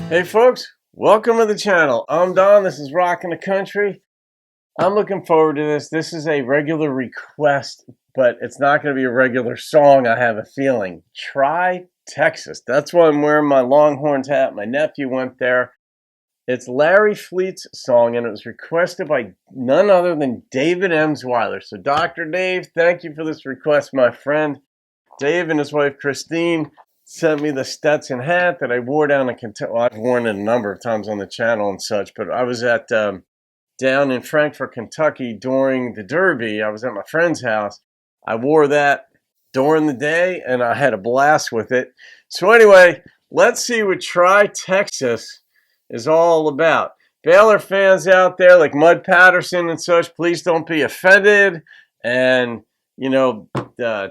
Hey folks, welcome to the channel. I'm Don, this is Rockin' the Country. I'm looking forward to this. This is a regular request, but it's not going to be a regular song, I have a feeling. Try Texas. That's why I'm wearing my Longhorns hat. My nephew went there. It's Larry Fleet's song, and it was requested by none other than David Emsweiler. So Dr. Dave, thank you for this request, my friend. Dave and his wife Christine sent me the Stetson hat that I wore down in Kentucky. Well, I've worn it a number of times on the channel and such, but I was at down in Frankfort, Kentucky during the Derby. I was at my friend's house. I wore that during the day, and I had a blast with it. So anyway, let's see what Try Texas is all about. Baylor fans out there like Mud Patterson and such, please don't be offended. And you know,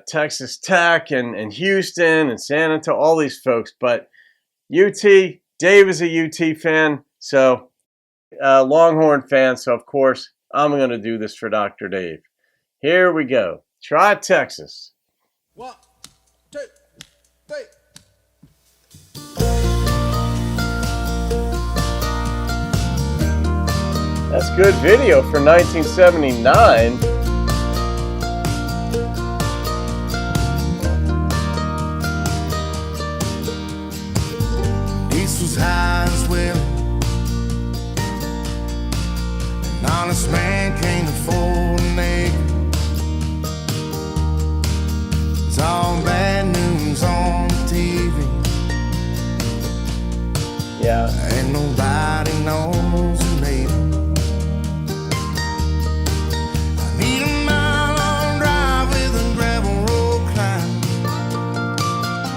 Texas Tech and Houston and San Antonio, all these folks. But UT, Dave is a UT fan, so Longhorn fan. So, of course, I'm going to do this for Dr. Dave. Here we go. Try Texas. 1, 2, 3. That's good video for 1979. High as well. An honest man can't afford an egg. It's all bad news on TV. Yeah. And nobody knows her name. I need a mile-long drive with a gravel road climb.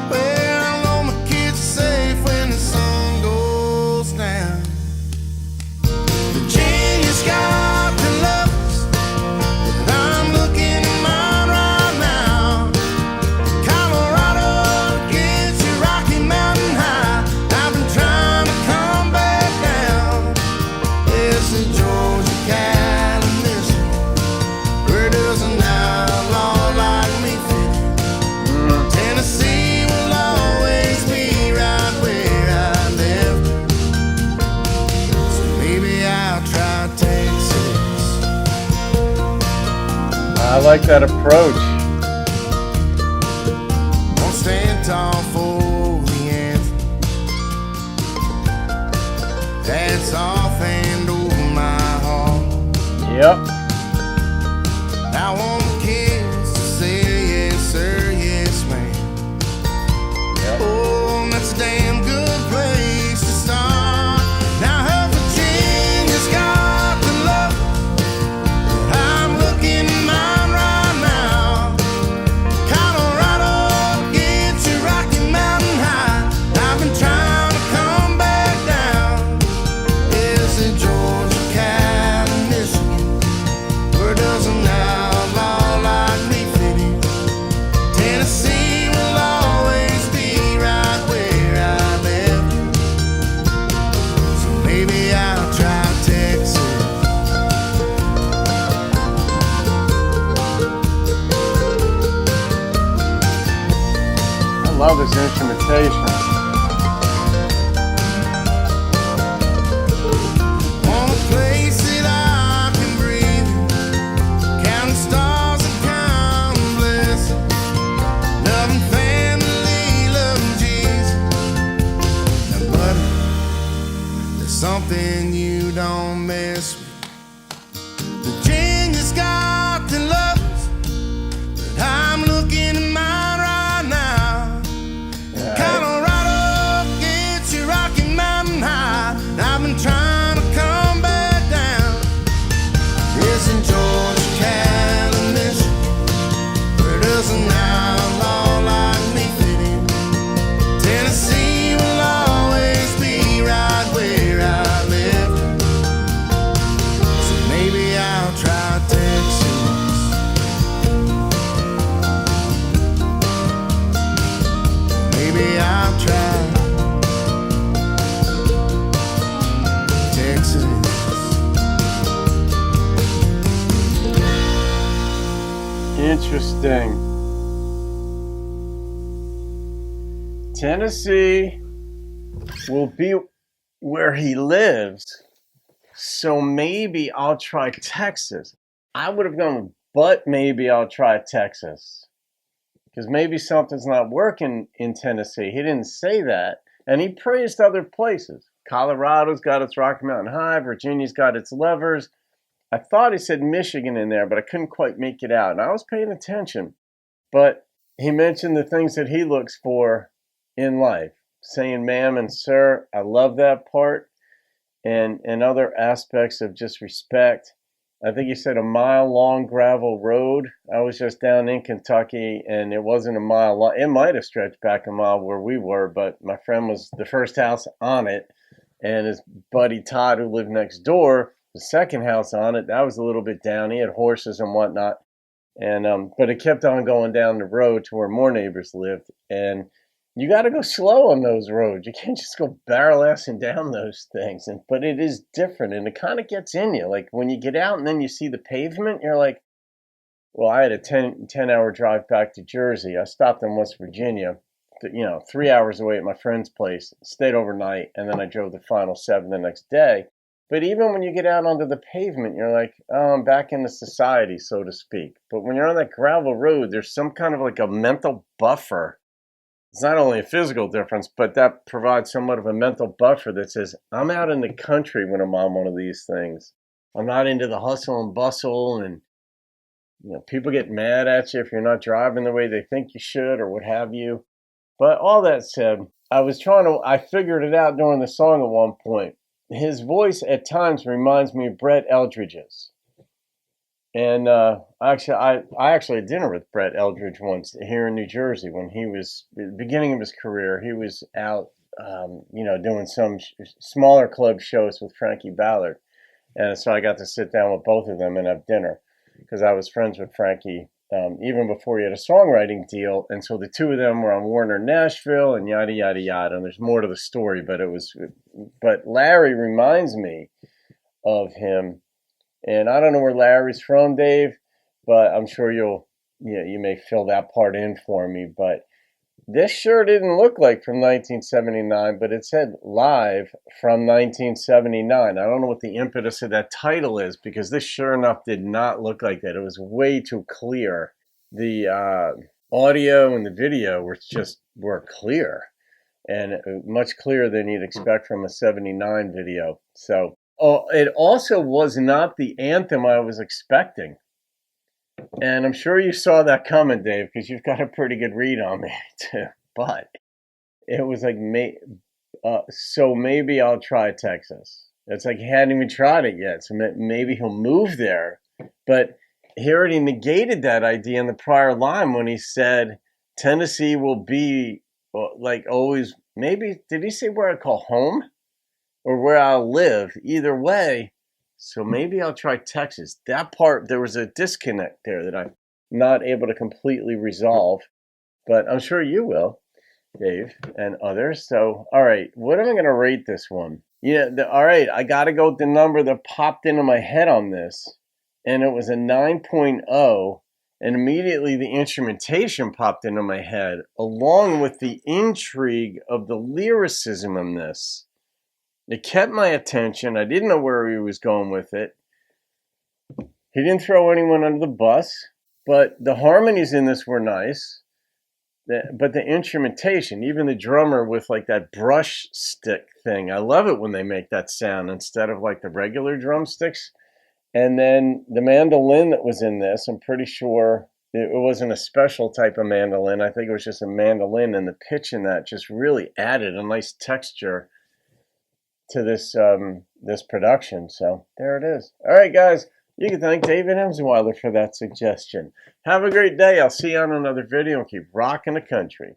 Well, I know my kids are safe when the sun goes down. Virginia's got the lovers that I'm looking at mine right now. Colorado gets you Rocky Mountain High. I've been trying to come back down. There's a Georgia, Cal, and Michigan. Where does an outlaw like me fit? Tennessee will always be right where I live. So maybe I'll try Texas. I like that approach. Won't stand tall for the anthem. That's off and over my heart. Yep. I want the kids to say yes sir, yes ma'am. Yep. Oh, that's a damn good place to start. Now her Virginia's got the love that I'm looking at mine right now. Colorado gets you Rocky Mountain High. I've been trying to come back down. Is it Georgia, Cal, and Michigan? Where does an outlaw like me fit in? Tennessee will always be right where I live. So maybe I'll try Texas. I love this instrumentation. Want a place that I can breathe in, counting stars and counting blessings, loving family, loving Jesus. Now, buddy, there's something you don't mess with. Virginia's got the lovers that I'm looking at mine right now. Colorado gets you Rocky Mountain High. I've been trying to come back down. Isn't Georgia, Cal, and Michigan? Where does an outlaw like me fit in? Tennessee will always be right where I live. So maybe I'll try Texas. Maybe I'll try Texas. Interesting. Tennessee will be where he lives. So maybe I'll try Texas. I would have gone, but maybe I'll try Texas. Because maybe something's not working in Tennessee. He didn't say that. And he praised other places. Colorado's got its Rocky Mountain High. Virginia's got its Lovers. I thought he said Michigan in there, but I couldn't quite make it out. And I was paying attention. But he mentioned the things that he looks for in life. Saying ma'am and sir. I love that part. And other aspects of just respect. I think he said a mile-long gravel road. I was just down in Kentucky, and it wasn't a mile long. It might have stretched back a mile where we were, but my friend was the first house on it, and his buddy Todd, who lived next door, the second house on it, that was a little bit down. He had horses and whatnot, and but it kept on going down the road to where more neighbors lived, and you got to go slow on those roads. You can't just go barrel-assing down those things. But it is different, and it kind of gets in you. Like when you get out and then you see the pavement, you're like, well, I had a 10-hour drive back to Jersey. I stopped in West Virginia, 3 hours away at my friend's place, stayed overnight, and then I drove the final 7 the next day. But even when you get out onto the pavement, you're like, oh, I'm back into society, so to speak. But when you're on that gravel road, there's some kind of like a mental buffer. It's not only a physical difference, but that provides somewhat of a mental buffer that says, I'm out in the country when I'm on one of these things. I'm not into the hustle and bustle, and people get mad at you if you're not driving the way they think you should or what have you. But all that said, I figured it out during the song at one point. His voice at times reminds me of Brett Eldridge's. And I actually had dinner with Brett Eldridge once here in New Jersey when he was at the beginning of his career. He was out, doing some smaller club shows with Frankie Ballard, and so I got to sit down with both of them and have dinner because I was friends with Frankie even before he had a songwriting deal, and so the two of them were on Warner Nashville and yada yada yada. And there's more to the story, but Larry reminds me of him. And I don't know where Larry's from, Dave, but I'm sure you may fill that part in for me. But this sure didn't look like from 1979, but it said live from 1979. I don't know what the impetus of that title is, because this sure enough did not look like that. It was way too clear. The audio and the video were clear, and much clearer than you'd expect from a 79 video. So. Oh, it also was not the anthem I was expecting. And I'm sure you saw that coming, Dave, because you've got a pretty good read on me, too. But it was like, so maybe I'll try Texas. It's like he hadn't even tried it yet, so maybe he'll move there. But he already negated that idea in the prior line when he said Tennessee will be, like, always, maybe, did he say where I call home? Or where I'll live, either way. So maybe I'll try Texas. That part, there was a disconnect there that I'm not able to completely resolve. But I'm sure you will, Dave, and others. So, all right, what am I going to rate this one? All right, I got to go with the number that popped into my head on this. And it was a 9.0. And immediately the instrumentation popped into my head, along with the intrigue of the lyricism in this. It kept my attention. I didn't know where he was going with it. He didn't throw anyone under the bus, but the harmonies in this were nice. But the instrumentation, even the drummer with like that brush stick thing, I love it when they make that sound instead of like the regular drumsticks. And then the mandolin that was in this, I'm pretty sure it wasn't a special type of mandolin. I think it was just a mandolin, and the pitch in that just really added a nice texture to this production. So there it is. All right, guys, you can thank David Emsweiler for that suggestion. Have a great day. I'll see you on another video, and keep rocking the country.